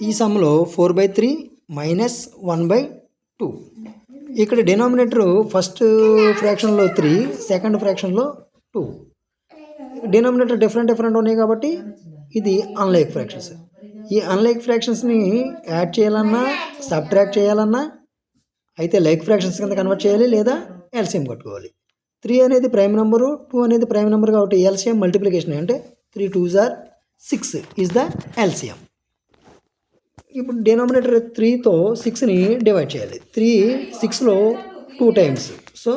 ఈ సమ్లో 4/3 మైనస్ 1/2. ఇక్కడ denominator first ఫ్రాక్షన్లో 3, సెకండ్ ఫ్రాక్షన్లో 2. డినామినేటర్ డిఫరెంట్ ఉన్నాయి కాబట్టి ఇది అన్లైక్ ఫ్రాక్షన్స్. ఈ అన్లైక్ ఫ్రాక్షన్స్ని యాడ్ చేయాలన్నా సబ్ట్రాక్ట్ చేయాలన్నా అయితే లైక్ ఫ్రాక్షన్స్ కింద కన్వర్ట్ చేయాలి లేదా ఎల్సిఎం కట్టుకోవాలి. 3 అనేది ప్రైమ్ నెంబరు, 2 అనేది ప్రైమ్ నెంబర్ కాబట్టి ఎల్సిఎం మల్టిప్లికేషన్ అంటే 3 2s are 6 is the LCM. ఇప్పుడు డినామినేటర్ 3తో 6ని డివైడ్ చేయాలి. 3 6లో 2 టైమ్స్. సో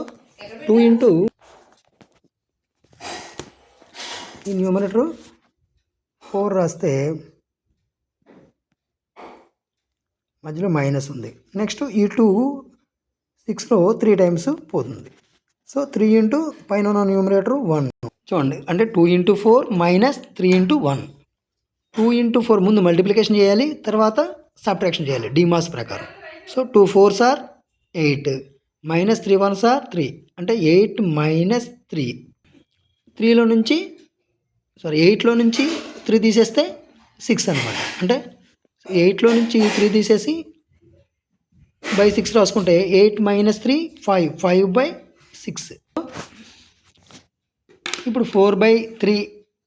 2 ఇంటూ ఈ న్యూమరేటర్ 4 రాస్తే మధ్యలో మైనస్ ఉంది. నెక్స్ట్ ఈ 2 6లో 3 టైమ్స్ పోతుంది. సో 3 ఇంటూ పైన ఉన్న న్యూమరేటర్ 1 చూడండి. అంటే 2 ఇంటూ 4 మైనస్ 3 ఇంటూ 1. 2 ఇంటూ 4 ముందు మల్టిప్లికేషన్ చేయాలి, తర్వాత సబ్ట్రాక్షన్ చేయాలి డిమాస్ ప్రకారం. So 2 4s are 8 minus 3 1s are 3 అంటే 8 మైనస్ 3. 8లో నుంచి 3 తీసేస్తే 6 అనమాట. అంటే 8లో నుంచి 3 తీసేసి బై 6 రాసుకుంటే 8 మైనస్ 3 5/6. ఇప్పుడు 4/3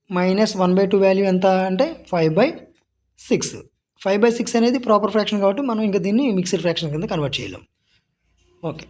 మైనస్ 1/2 వాల్యూ ఎంత అంటే 5/6. 5/6 అనేది ప్రాపర్ ఫ్రాక్షన్ కాబట్టి మనం ఇంకా దీన్ని మిక్స్డ్ ఫ్రాక్షన్ కింద కన్వర్ట్ చేయలేం. ఓకే.